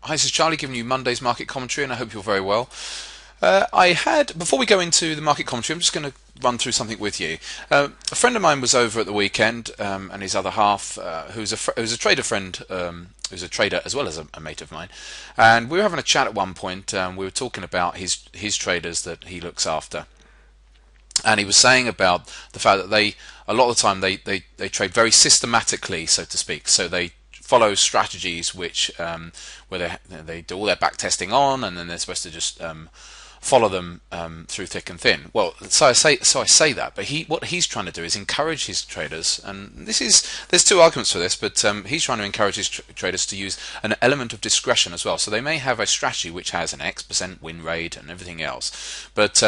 Hi, this is Charlie giving you Monday's market commentary, and I hope you're very well. Before we go into the market commentary, I'm just going to run through something with you. A friend of mine was over at the weekend, and his other half, who's a trader friend, who's a trader as well as a mate of mine, and we were having a chat at one point. We were talking about his traders that he looks after. And he was saying about the fact that a lot of the time they trade very systematically, so to speak. So they follow strategies which where they do all their back testing on, and then they're supposed to just follow them through thick and thin. Well, so I say that, but what he's trying to do is encourage his traders, and there's two arguments for this, but he's trying to encourage his traders to use an element of discretion as well. So they may have a strategy which has an X% win rate and everything else, but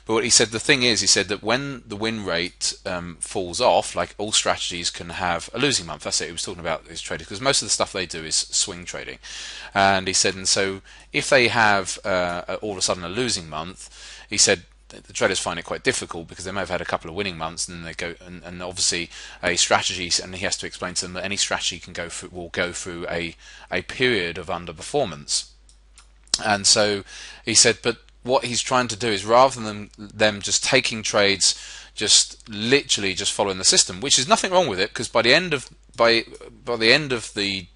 what he said, the thing is, he said that when the win rate falls off, like all strategies can have a losing month. That's it. He was talking about his traders because most of the stuff they do is swing trading, and he said, and so if they have all of a sudden a losing month, he said the traders find it quite difficult because they may have had a couple of winning months, and then they go and obviously a strategy, and he has to explain to them that any strategy will go through a period of underperformance. And so he said, but what he's trying to do is, rather than them just taking trades, just literally just following the system, which is nothing wrong with it, because by the end of the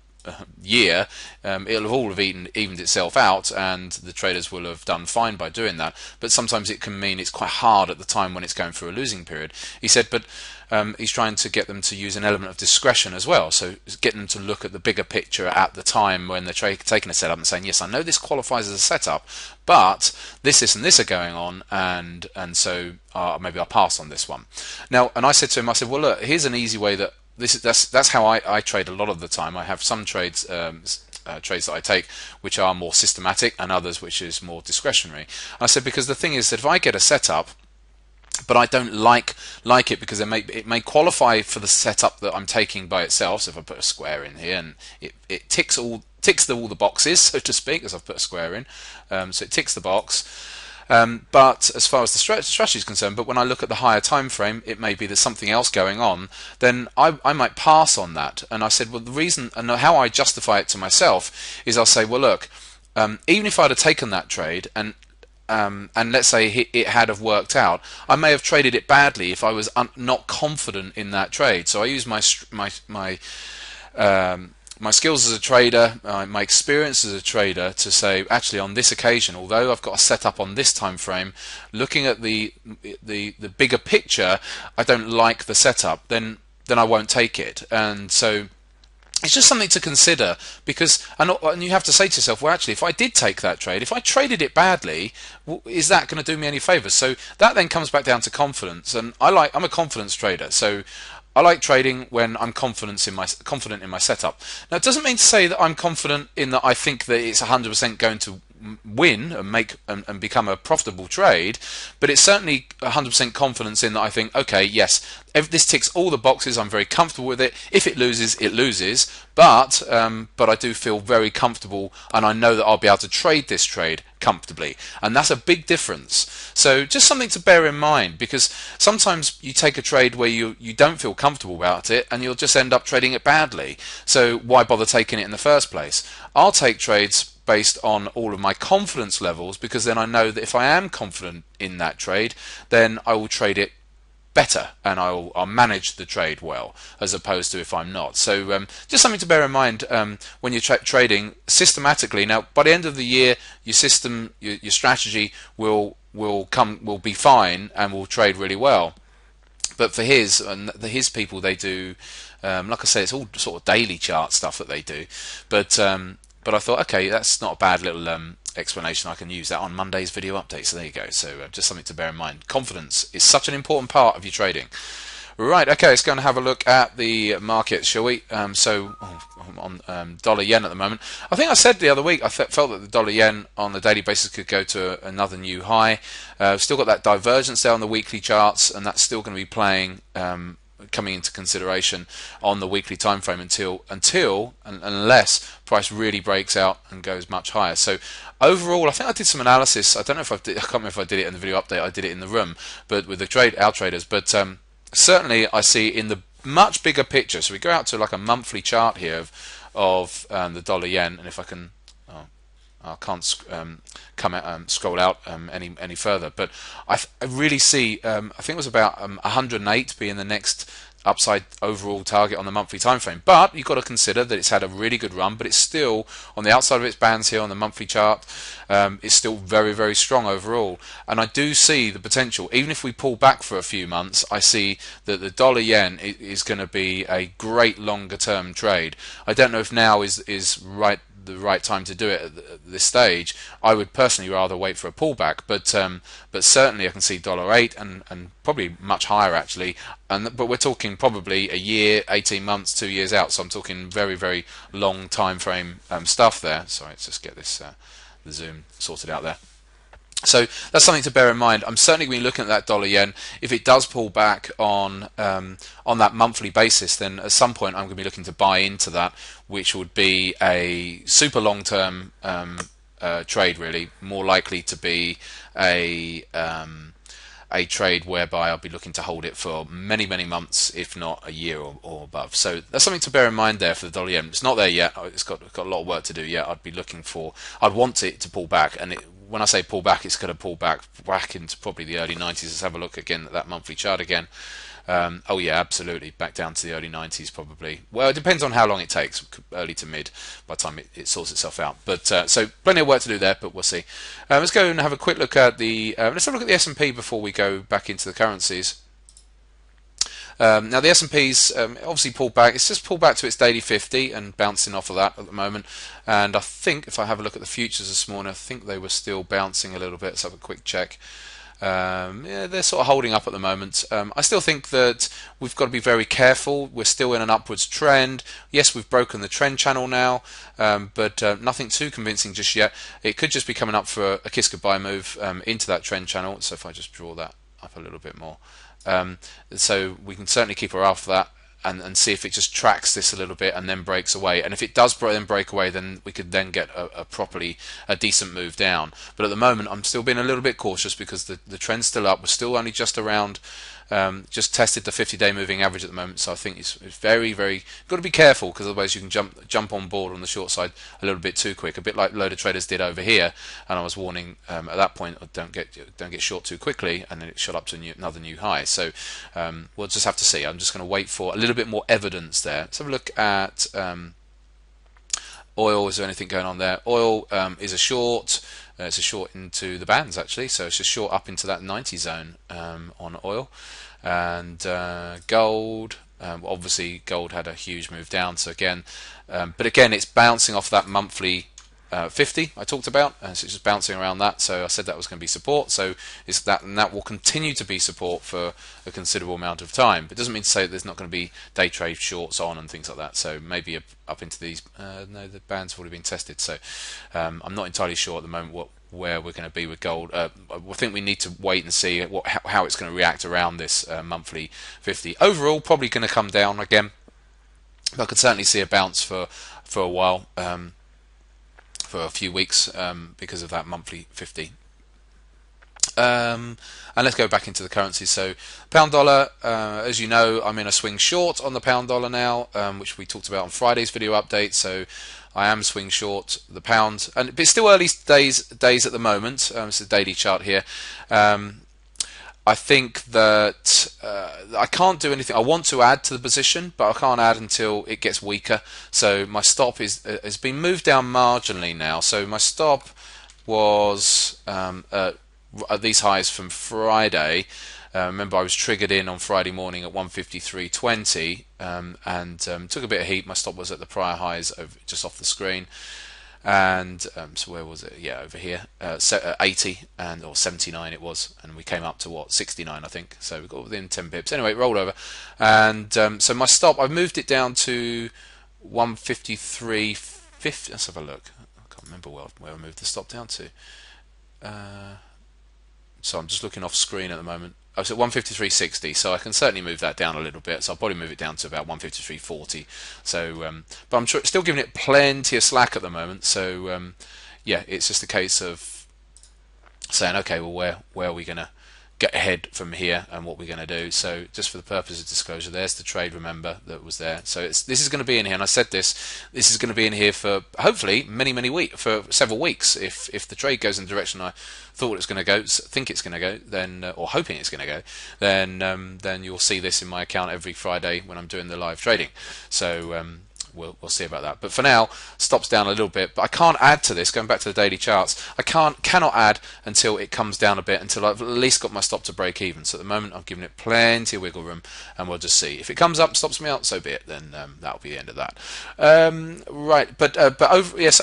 year, it'll have all have evened itself out, and the traders will have done fine by doing that. But sometimes it can mean it's quite hard at the time when it's going through a losing period. He said, but he's trying to get them to use an element of discretion as well. So getting them to look at the bigger picture at the time when they're taking a setup and saying, yes, I know this qualifies as a setup, but this and this are going on, and so maybe I'll pass on this one. Now, and I said to him, I said, well, look, here's an easy way that that's how I trade a lot of the time. I have some trades that I take which are more systematic, and others which is more discretionary. I said, because the thing is that if I get a setup but I don't like it because it may qualify for the setup that I'm taking by itself. So if I put a square in here and it ticks all the boxes, so to speak, as I've put a square in, so it ticks the box. But as far as the strategy is concerned, but when I look at the higher time frame, it may be there's something else going on, then I might pass on that. And I said, well, the reason and how I justify it to myself is I'll say, well, look, even if I'd have taken that trade and let's say it had have worked out, I may have traded it badly if I was not confident in that trade. So I use my skills as a trader, my experience as a trader, to say, actually, on this occasion, although I've got a setup on this time frame, looking at the bigger picture, I don't like the setup. Then I won't take it. And so it's just something to consider, because and you have to say to yourself, well, actually, if I did take that trade, if I traded it badly, is that going to do me any favors? So that then comes back down to confidence, and I'm a confidence trader, so I like trading when I'm confident in my setup. Now, it doesn't mean to say that I'm confident in that I think that it's 100% going to win and make and become a profitable trade, but it's certainly 100% confidence in that I think, okay, yes, if this ticks all the boxes, I'm very comfortable with it. If it loses, it loses, but I do feel very comfortable, and I know that I'll be able to trade this trade comfortably, and that's a big difference. So just something to bear in mind, because sometimes you take a trade where you don't feel comfortable about it, and you'll just end up trading it badly. So why bother taking it in the first place? I'll take trades based on all of my confidence levels, because then I know that if I am confident in that trade, then I will trade it better, and I'll manage the trade well, as opposed to if I'm not. So just something to bear in mind when you're trading systematically. Now, by the end of the year, your strategy will be fine and will trade really well. But for his people, they do, like I say, it's all sort of daily chart stuff that they do. But I thought, okay, that's not a bad little explanation. I can use that on Monday's video update. So there you go. So just something to bear in mind. Confidence is such an important part of your trading. Right, okay, let's go and have a look at the market, shall we? On dollar yen at the moment. I think I said the other week I felt that the dollar yen on the daily basis could go to another new high. Still got that divergence there on the weekly charts, and that's still going to be playing, coming into consideration on the weekly time frame unless price really breaks out and goes much higher. So overall, I think I did some analysis. I don't know if I can't remember if I did it in the video update. I did it in the room, but with our traders. But certainly, I see in the much bigger picture. So we go out to like a monthly chart here of the dollar yen, and if I can, I can't come out, scroll out any further. But I really see. I think it was about 108 being the next upside overall target on the monthly time frame. But you've got to consider that it's had a really good run, but it's still on the outside of its bands here on the monthly chart. It's still very, very strong overall, and I do see the potential. Even if we pull back for a few months, I see that the dollar yen is going to be a great longer term trade. I don't know if now is the right time to do it at this stage. I would personally rather wait for a pullback, but certainly I can see $8 and probably much higher actually. But we're talking probably a year, 18 months, 2 years out. So I'm talking very, very long time frame stuff there. Sorry, let's just get this the zoom sorted out there. So that's something to bear in mind. I'm certainly going to be looking at that dollar yen. If it does pull back on that monthly basis, then at some point I'm going to be looking to buy into that, which would be a super long term trade, really, more likely to be a trade whereby I'll be looking to hold it for many, many months, if not a year or above. So that's something to bear in mind there for the dollar yen. It's not there yet. It's got a lot of work to do yet. I'd want it to pull back, and when I say pull back, it's going to pull back into probably the early 90s. Let's have a look again at that monthly chart again. Oh yeah, absolutely, back down to the early 90s probably. Well, it depends on how long it takes, early to mid, by the time it sorts itself out. But so plenty of work to do there, but we'll see. Let's go and have a quick look at the S&P before we go back into the currencies. Now the S&P's obviously pulled back. It's just pulled back to its daily 50 and bouncing off of that at the moment. And I think if I have a look at the futures this morning, I think they were still bouncing a little bit. Let's have a quick check. Yeah, they're sort of holding up at the moment. I still think that we've got to be very careful. We're still in an upwards trend. Yes, we've broken the trend channel now, but nothing too convincing just yet. It could just be coming up for a kiss goodbye move into that trend channel. So if I just draw that up a little bit more. So we can certainly keep our eye for that and see if it just tracks this a little bit and then breaks away. And if it does then break away, then we could then get a decent move down. But at the moment, I'm still being a little bit cautious because the trend's still up. We're still only just around, just tested the 50-day moving average at the moment. So I think it's very, very got to be careful, because otherwise you can jump on board on the short side a little bit too quick, a bit like a load of traders did over here. And I was warning at that point, don't get short too quickly, and then it shot up to another new high. So we'll just have to see. I'm just going to wait for a little bit more evidence there. Let's have a look at oil. Is there anything going on there? Oil is a short. It's a short into the bands actually, so it's a short up into that 90 zone on oil. And gold, obviously gold had a huge move down. So again, but again, it's bouncing off that monthly 50 I talked about, so it's just bouncing around that. So I said that was going to be support, so it's that, and that will continue to be support for a considerable amount of time. But it doesn't mean to say that there's not going to be day trade shorts on and things like that. So maybe up into these, no, the bands have already been tested, so I'm not entirely sure at the moment where we're going to be with gold. I think we need to wait and see how it's going to react around this monthly 50. Overall, probably going to come down again, but I could certainly see a bounce for a while. For a few weeks because of that monthly 50. And let's go back into the currencies. So pound dollar, as you know, I'm in a swing short on the pound dollar now, which we talked about on Friday's video update. So I am swing short the pound, but it's still early days at the moment. It's a daily chart here. I think that I can't do anything. I want to add to the position, but I can't add until it gets weaker. So my stop has been moved down marginally now. So my stop was at these highs from Friday. Remember, I was triggered in on Friday morning at 153.20 and took a bit of heat. My stop was at the prior highs just off the screen. And so where was it? Yeah, over here, 80 or 79 it was, and we came up to what, 69 I think. So we got within 10 pips. Anyway, it rolled over, and so my stop, I've moved it down to 153.50. Let's have a look. I can't remember where I moved the stop down to. So I'm just looking off screen at the moment. I was at 153.60, so I can certainly move that down a little bit. So I'll probably move it down to about 153.40. So, but I'm still giving it plenty of slack at the moment. So, yeah, it's just a case of saying, okay, well, where are we gonna get ahead from here and what we're going to do. So just for the purpose of disclosure, there's the trade, remember, that was there. So this is going to be in here, and I said this is going to be in here for hopefully many weeks, for several weeks. If the trade goes in the direction I thought it was going to go, think it's going to go, then or hoping it's going to go, then you'll see this in my account every Friday when I'm doing the live trading. So we'll see about that. But for now, stops down a little bit. But I can't add to this. Going back to the daily charts, I cannot add until it comes down a bit, until I've at least got my stop to break even. So at the moment, I'm giving it plenty of wiggle room, and we'll just see. If it comes up, stops me out, so be it. Then that'll be the end of that. Right. But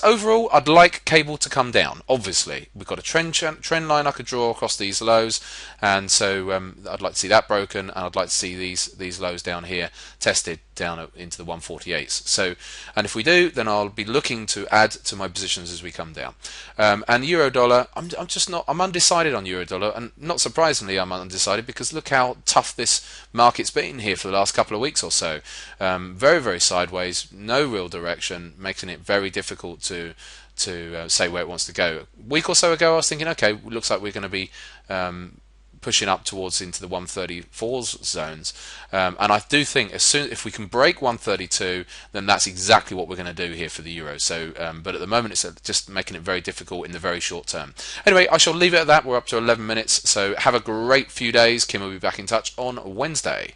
overall, I'd like cable to come down. Obviously, we've got a trend line I could draw across these lows, and so I'd like to see that broken, and I'd like to see these lows down here tested down into the 148s. So, and if we do, then I'll be looking to add to my positions as we come down. And euro dollar, I'm undecided on euro dollar, and not surprisingly, I'm undecided because look how tough this market's been here for the last couple of weeks or so. Very sideways, no real direction, making it very difficult to say where it wants to go. A week or so ago, I was thinking, okay, looks like we're going to be pushing up towards into the 134s zones, and I do think if we can break 132, then that's exactly what we're going to do here for the euro. So, but at the moment, it's just making it very difficult in the very short term. Anyway, I shall leave it at that. We're up to 11 minutes, so have a great few days. Kim will be back in touch on Wednesday.